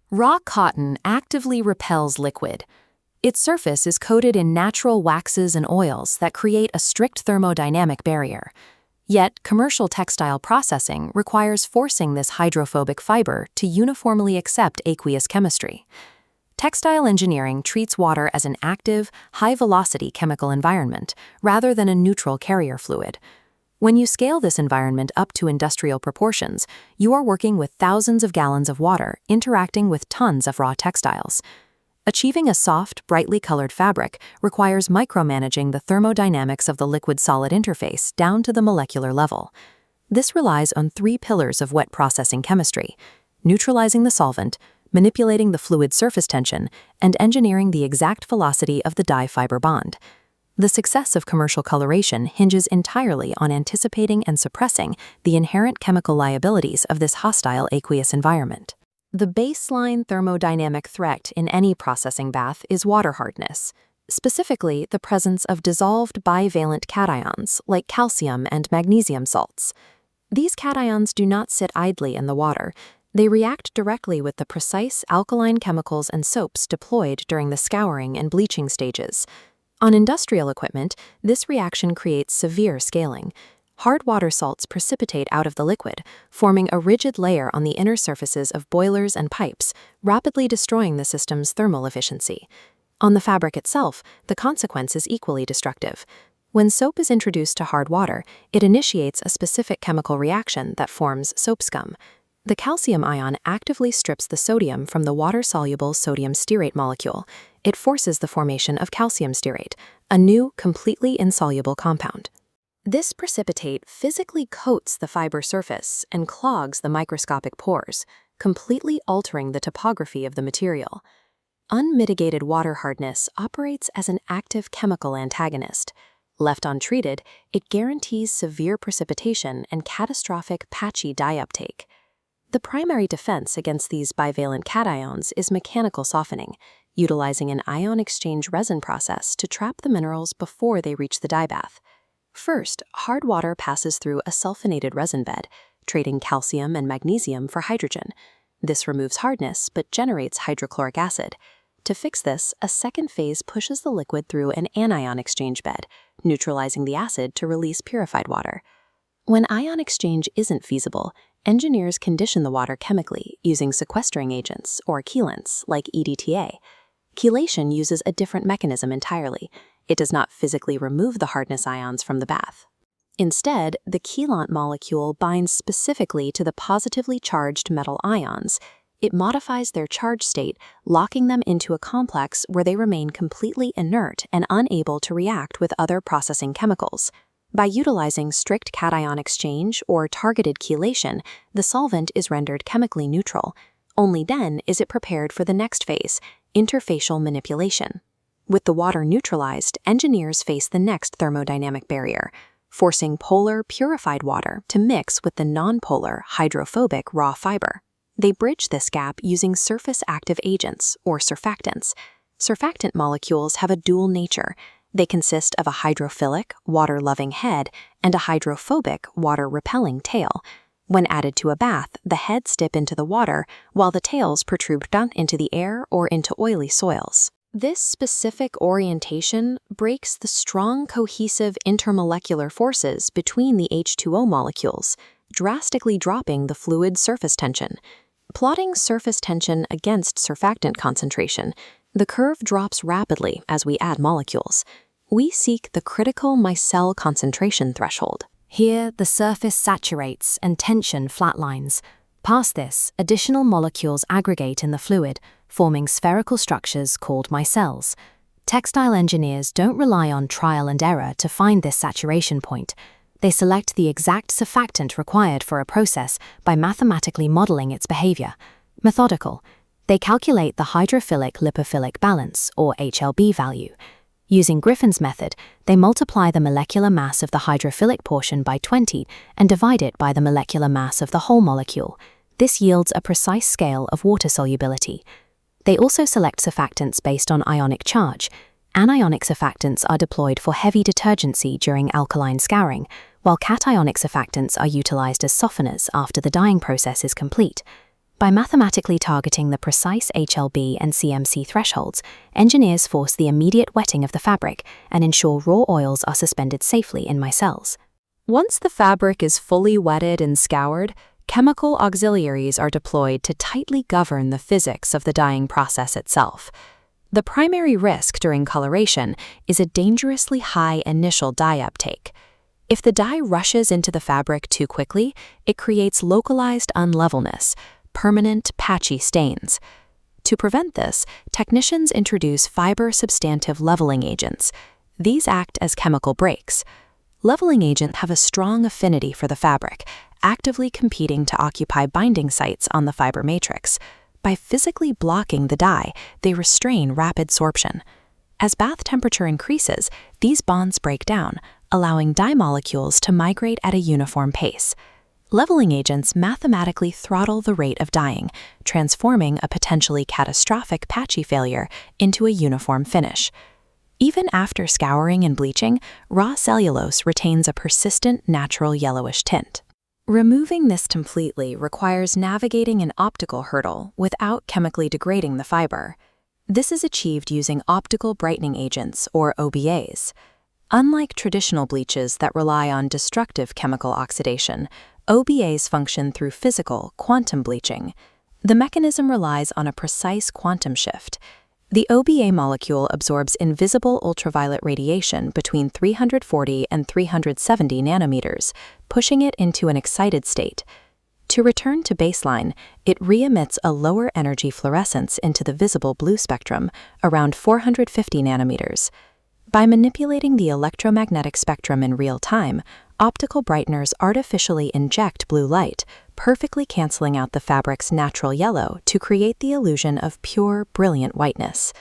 Raw cotton actively repels liquid. Its surface is coated in natural waxes and oils that create a strict thermodynamic barrier. Yet, commercial textile processing requires forcing this hydrophobic fiber to uniformly accept aqueous chemistry. Textile engineering treats water as an active, high-velocity chemical environment rather than a neutral carrier fluid. When you scale this environment up to industrial proportions, you are working with thousands of gallons of water interacting with tons of raw textiles. Achieving a soft, brightly colored fabric requires micromanaging the thermodynamics of the liquid-solid interface down to the molecular level. This relies on three pillars of wet processing chemistry: neutralizing the solvent, manipulating the fluid surface tension, and engineering the exact velocity of the dye-fiber bond. The success of commercial coloration hinges entirely on anticipating and suppressing the inherent chemical liabilities of this hostile aqueous environment. The baseline thermodynamic threat in any processing bath is water hardness, specifically the presence of dissolved bivalent cations like calcium and magnesium salts. These cations do not sit idly in the water. They react directly with the precise alkaline chemicals and soaps deployed during the scouring and bleaching stages. On industrial equipment, this reaction creates severe scaling. Hard water salts precipitate out of the liquid, forming a rigid layer on the inner surfaces of boilers and pipes, rapidly destroying the system's thermal efficiency. On the fabric itself, the consequence is equally destructive. When soap is introduced to hard water, it initiates a specific chemical reaction that forms soap scum. The calcium ion actively strips the sodium from the water-soluble sodium stearate molecule. It forces the formation of calcium stearate, a new, completely insoluble compound. This precipitate physically coats the fiber surface and clogs the microscopic pores, completely altering the topography of the material. Unmitigated water hardness operates as an active chemical antagonist. Left untreated, it guarantees severe precipitation and catastrophic patchy dye uptake. The primary defense against these bivalent cations is mechanical softening, utilizing an ion exchange resin process to trap the minerals before they reach the dye bath. First, hard water passes through a sulfonated resin bed, trading calcium and magnesium for hydrogen. This removes hardness but generates hydrochloric acid. To fix this, a second phase pushes the liquid through an anion exchange bed, neutralizing the acid to release purified water. When ion exchange isn't feasible, engineers condition the water chemically using sequestering agents or chelants like EDTA. Chelation uses a different mechanism entirely. It does not physically remove the hardness ions from the bath. Instead, the chelant molecule binds specifically to the positively charged metal ions. It modifies their charge state, locking them into a complex where they remain completely inert and unable to react with other processing chemicals. By utilizing strict cation exchange or targeted chelation, the solvent is rendered chemically neutral. Only then is it prepared for the next phase, interfacial manipulation. With the water neutralized, engineers face the next thermodynamic barrier, forcing polar, purified water to mix with the nonpolar, hydrophobic raw fiber. They bridge this gap using surface active agents, or surfactants. Surfactant molecules have a dual nature. They consist of a hydrophilic, water-loving head and a hydrophobic, water-repelling tail. When added to a bath, the heads dip into the water, while the tails protrude down into the air or into oily soils. This specific orientation breaks the strong cohesive intermolecular forces between the H2O molecules, drastically dropping the fluid surface tension. Plotting surface tension against surfactant concentration, the curve drops rapidly as we add molecules. We seek the critical micelle concentration threshold. Here, the surface saturates and tension flatlines. Past this, additional molecules aggregate in the fluid, forming spherical structures called micelles. Textile engineers don't rely on trial and error to find this saturation point. They select the exact surfactant required for a process by mathematically modeling its behavior. Methodical. They calculate the hydrophilic-lipophilic balance, or HLB value. Using Griffin's method, they multiply the molecular mass of the hydrophilic portion by 20 and divide it by the molecular mass of the whole molecule. This yields a precise scale of water solubility. They also select surfactants based on ionic charge. Anionic surfactants are deployed for heavy detergency during alkaline scouring, while cationic surfactants are utilized as softeners after the dyeing process is complete. By mathematically targeting the precise HLB and CMC thresholds, engineers force the immediate wetting of the fabric and ensure raw oils are suspended safely in micelles. Once the fabric is fully wetted and scoured, chemical auxiliaries are deployed to tightly govern the physics of the dyeing process itself. The primary risk during coloration is a dangerously high initial dye uptake. If the dye rushes into the fabric too quickly, it creates localized unlevelness, permanent, patchy stains. To prevent this, technicians introduce fiber-substantive leveling agents. These act as chemical brakes. Leveling agents have a strong affinity for the fabric, actively competing to occupy binding sites on the fiber matrix. By physically blocking the dye, they restrain rapid sorption. As bath temperature increases, these bonds break down, allowing dye molecules to migrate at a uniform pace. Leveling agents mathematically throttle the rate of dyeing, transforming a potentially catastrophic patchy failure into a uniform finish. Even after scouring and bleaching, raw cellulose retains a persistent natural yellowish tint. Removing this completely requires navigating an optical hurdle without chemically degrading the fiber. This is achieved using optical brightening agents, or OBAs. Unlike traditional bleaches that rely on destructive chemical oxidation, OBAs function through physical, quantum bleaching. The mechanism relies on a precise quantum shift. The OBA molecule absorbs invisible ultraviolet radiation between 340 and 370 nanometers, pushing it into an excited state. To return to baseline, it re-emits a lower energy fluorescence into the visible blue spectrum, around 450 nanometers. By manipulating the electromagnetic spectrum in real time, optical brighteners artificially inject blue light, perfectly canceling out the fabric's natural yellow to create the illusion of pure, brilliant whiteness.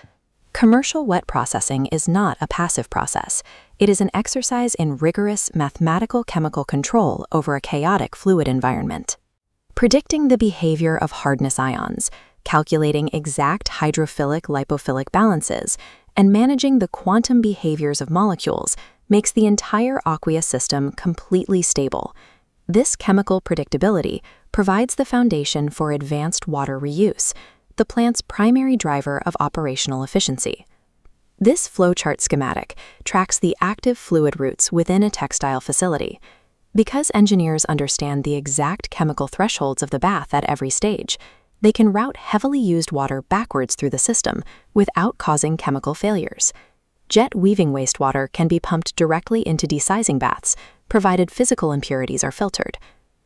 Commercial wet processing is not a passive process. It is an exercise in rigorous mathematical chemical control over a chaotic fluid environment. Predicting the behavior of hardness ions, calculating exact hydrophilic-lipophilic balances, and managing the quantum behaviors of molecules makes the entire aqueous system completely stable. This chemical predictability provides the foundation for advanced water reuse, the plant's primary driver of operational efficiency. This flowchart schematic tracks the active fluid routes within a textile facility. Because engineers understand the exact chemical thresholds of the bath at every stage, they can route heavily used water backwards through the system without causing chemical failures. Jet weaving wastewater can be pumped directly into desizing baths, provided physical impurities are filtered.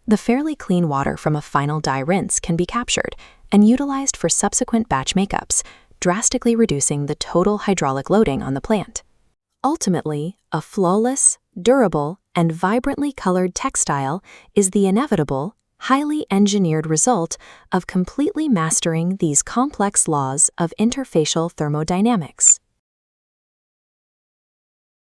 The fairly clean water from a final dye rinse can be captured and utilized for subsequent batch makeups, drastically reducing the total hydraulic loading on the plant. Ultimately, a flawless, durable, and vibrantly colored textile is the inevitable, highly engineered result of completely mastering these complex laws of interfacial thermodynamics.